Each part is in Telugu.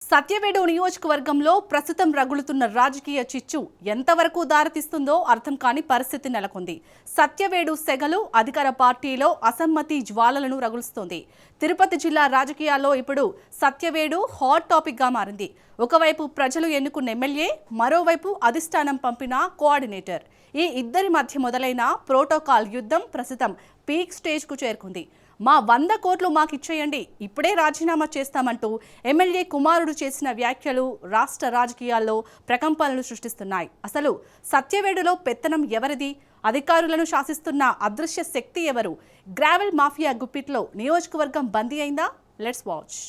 సత్యవేడు నియోజకవర్గంలో ప్రస్తుతం రగులుతున్న రాజకీయ చిచ్చు ఎంతవరకు దారితీస్తుందో అర్థం కాని పరిస్థితి నెలకొంది. సత్యవేడు సెగలు అధికార పార్టీలో అసమ్మతి జ్వాలలను రగులుస్తోంది. తిరుపతి జిల్లా రాజకీయాల్లో ఇప్పుడు సత్యవేడు హాట్ టాపిక్ గా మారింది. ఒకవైపు ప్రజలు ఎన్నుకున్న ఎమ్మెల్యే, మరోవైపు అధిష్టానం పంపిన కోఆర్డినేటర్. ఈ ఇద్దరి మధ్య మొదలైన ప్రోటోకాల్ యుద్ధం ప్రస్తుతం పీక్ స్టేజ్ కు చేరుకుంది. మా 100 కోట్లు మాకిచ్చేయండి, ఇప్పుడే రాజీనామా చేస్తామంటూ ఎమ్మెల్యే కుమారుడు చేసిన వ్యాఖ్యలు రాష్ట్ర రాజకీయాల్లో ప్రకంపనలు సృష్టిస్తున్నాయి. అసలు సత్యవేడులో పెత్తనం ఎవరిది? అధికారులను శాసిస్తున్న అదృశ్య శక్తి ఎవరు? గ్రావెల్ మాఫియా గుప్పిట్లో నియోజకవర్గం బందీ అయిందా? Let's watch.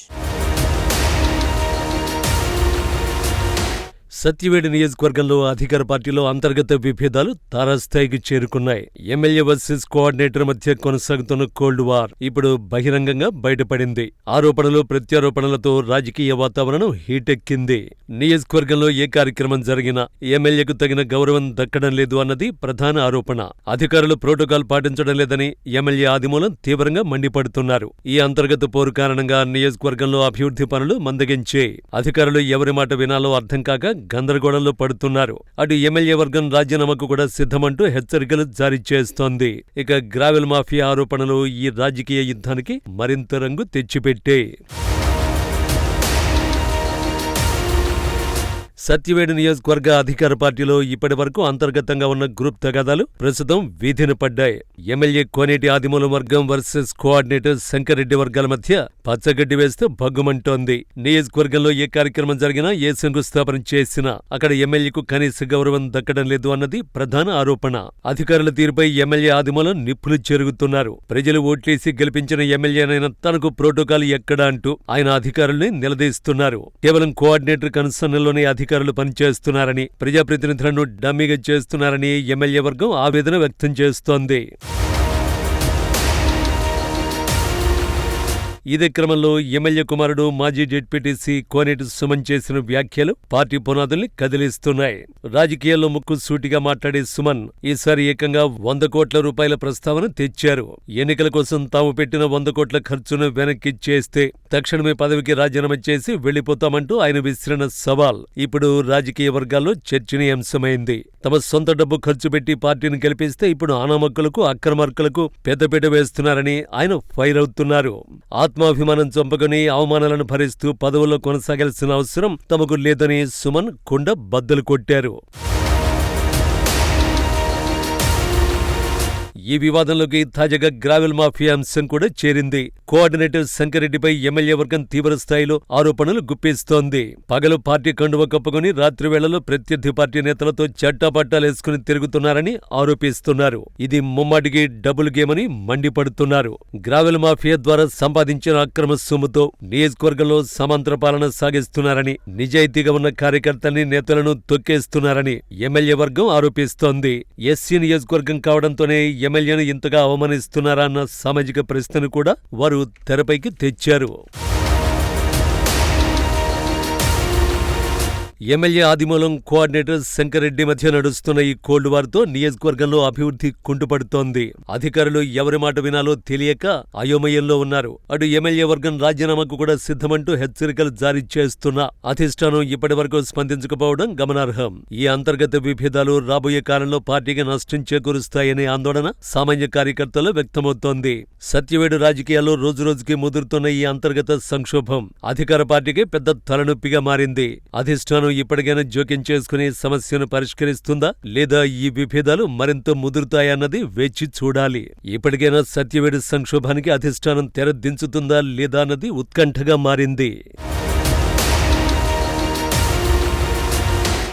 సత్యవేడు నియోజకవర్గంలో అధికార పార్టీలో అంతర్గత విభేదాలు తారాస్థాయికి చేరుకున్నాయి. ఎమ్మెల్యే వర్సెస్ కోఆర్డినేటర్ మధ్య కొనసాగుతున్న కోల్డ్ వార్ ఇప్పుడు బహిరంగంగా బయటపడింది. ఆరోపణలు ప్రత్యారోపణలతో రాజకీయ వాతావరణం హీటెక్కింది. నియోజకవర్గంలో ఏ కార్యక్రమం జరిగినా ఎమ్మెల్యేకు తగిన గౌరవం దక్కడం లేదు అన్నది ప్రధాన ఆరోపణ. అధికారులు ప్రోటోకాల్ పాటించడం లేదని ఎమ్మెల్యే ఆదిమూలం తీవ్రంగా మండిపడుతున్నారు. ఈ అంతర్గత పోరు కారణంగా నియోజకవర్గంలో అభివృద్ధి పనులు మందగించాయి. అధికారులు ఎవరి మాట వినాలో అర్థం కాక గందరగోళంలో పడుతున్నారు. అటు ఎమ్మెల్యే వర్గం రాజీనామాకు కూడా సిద్ధమంటూ హెచ్చరికలు జారీ చేస్తోంది. ఇక గ్రావెల్ మాఫియా ఆరోపణలు ఈ రాజకీయ యుద్ధానికి మరింత రంగు తెచ్చిపెట్టాయి. సత్యవేడు నియోజకవర్గ అధికార పార్టీలో ఇప్పటి వరకు అంతర్గతంగా ఉన్న గ్రూప్ తగాదాలు ప్రస్తుతం వీధిన పడ్డాయి. ఎమ్మెల్యే కోనేటి ఆదిమూలం వర్గం వర్సెస్ కోఆర్డినేటర్ శంకర్రెడ్డి వర్గాల మధ్య పచ్చగడ్డి వేస్తే భగ్గుమంటోంది. నియోజకవర్గంలో ఏ కార్యక్రమం జరిగినా, ఏ శంకుస్థాపన చేసినా అక్కడ ఎమ్మెల్యేకు కనీస గౌరవం దక్కడం లేదు అన్నది ప్రధాన ఆరోపణ. అధికారుల తీరుపై ఎమ్మెల్యే ఆదిమూలం నిప్పులు చెరుగుతున్నారు. ప్రజలు ఓట్లేసి గెలిపించిన ఎమ్మెల్యేనైనా తనకు ప్రోటోకాల్ ఎక్కడా అంటూ ఆయన అధికారుల్ని నిలదీస్తున్నారు. కేవలం కోఆర్డినేటర్ కన్సర్న్లోనే అధికారులు పనిచేస్తున్నారని, ప్రజాప్రతినిధులను డమ్మీగా చేస్తున్నారని ఎమ్మెల్యే వర్గం ఆవేదన వ్యక్తం చేస్తోంది. ఇదే క్రమంలో ఎమ్మెల్యే కుమారుడు మాజీ జెడ్పీటీసీ కోనేటి సుమన్ చేసిన వ్యాఖ్యలు పార్టీ పునాదుల్ని కదిలిస్తున్నాయి. రాజకీయాల్లో ముక్కు సూటిగా మాట్లాడే సుమన్ ఈసారి ఏకంగా 100 కోట్ల రూపాయల ప్రస్తావన తెచ్చారు. ఎన్నికల కోసం తాము పెట్టిన 100 కోట్ల ఖర్చును వెనక్కి చేస్తే తక్షణమే పదవికి రాజీనామా చేసి వెళ్లిపోతామంటూ ఆయన విసిరిన సవాల్ ఇప్పుడు రాజకీయ వర్గాల్లో చర్చనీయాంశమైంది. తమ సొంత డబ్బు ఖర్చు పెట్టి పార్టీని గెలిపిస్తే ఇప్పుడు అనామకులకు, అక్రమార్కులకు పెద్దపీట వేస్తున్నారని ఆయన ఫైర్ అవుతున్నారు. ఆత్మాభిమానం చంపుకొని అవమానాలను భరిస్తూ పదవుల్లో కొనసాగాల్సిన అవసరం తమకు లేదని సుమన్ కుండ బద్దలు కొట్టారు. ఈ వివాదంలోకి తాజాగా గ్రావెల్ మాఫియా అంశం కూడా చేరింది. కోఆర్డినేటర్ శంకర్రెడ్డిపై ఎమ్మెల్యే వర్గం తీవ్ర స్థాయిలో ఆరోపణలు గుప్పిస్తోంది. పగలు పార్టీ కండువ కప్పుకొని రాత్రి వేళలో ప్రత్యర్థి పార్టీ నేతలతో చట్టాపట్టాలేసుకుని తిరుగుతున్నారని ఆరోపిస్తున్నారు. ఇది ముమ్మాటికి డబుల్ గేమ్ అని మండిపడుతున్నారు. గ్రావెల్ మాఫియా ద్వారా సంపాదించిన అక్రమ సొమ్ముతో నియోజకవర్గంలో సమాంతర పాలన సాగిస్తున్నారని, నిజాయితీగా ఉన్న కార్యకర్తల్ని, నేతలను తొక్కేస్తున్నారని ఎమ్మెల్యే వర్గం ఆరోపిస్తోంది. ఎస్సీ నియోజకవర్గం కావడంతోనే ఎమ్మెల్యేను ఇంతగా అవమానిస్తున్నారా అన్న సామాజిక ప్రశ్నను కూడా వారు తెరపైకి తెచ్చారు. ఎమ్మెల్యే ఆదిమూలం, కోఆర్డినేటర్ శంకర్రెడ్డి మధ్య నడుస్తున్న ఈ కోల్డ్ వార్తో నియోజకవర్గంలో అభివృద్ధి కుంటుపడుతోంది. అధికారులు ఎవరి మాట వినాలో తెలియక అయోమయంలో ఉన్నారు. అటు ఎమ్మెల్యే వర్గం రాజీనామాకు కూడా సిద్ధమంటూ హెచ్చరికలు జారీ చేస్తున్నా అధిష్టానం ఇప్పటి వరకు స్పందించకపోవడం గమనార్హం. ఈ అంతర్గత విభేదాలు రాబోయే కాలంలో పార్టీకి నష్టం చేకూరుస్తాయనే ఆందోళన సామాన్య కార్యకర్తల్లో వ్యక్తమవుతోంది. సత్యవేడు రాజకీయాల్లో రోజురోజుకి ముదురుతున్న ఈ అంతర్గత సంక్షోభం అధికార పార్టీకి పెద్ద తలనొప్పిగా మారింది. అధిష్టానం ఇప్పటికైనా జోక్యం చేసుకుని సమస్యను పరిష్కరిస్తుందా, లేదా ఈ విభేదాలు మరింత ముదురుతాయన్నది వేచి చూడాలి. ఇప్పటికైనా సత్యవేడు సంక్షోభానికి అధిష్టానం తెర దించుతుందా లేదా అన్నది ఉత్కంఠగా మారింది.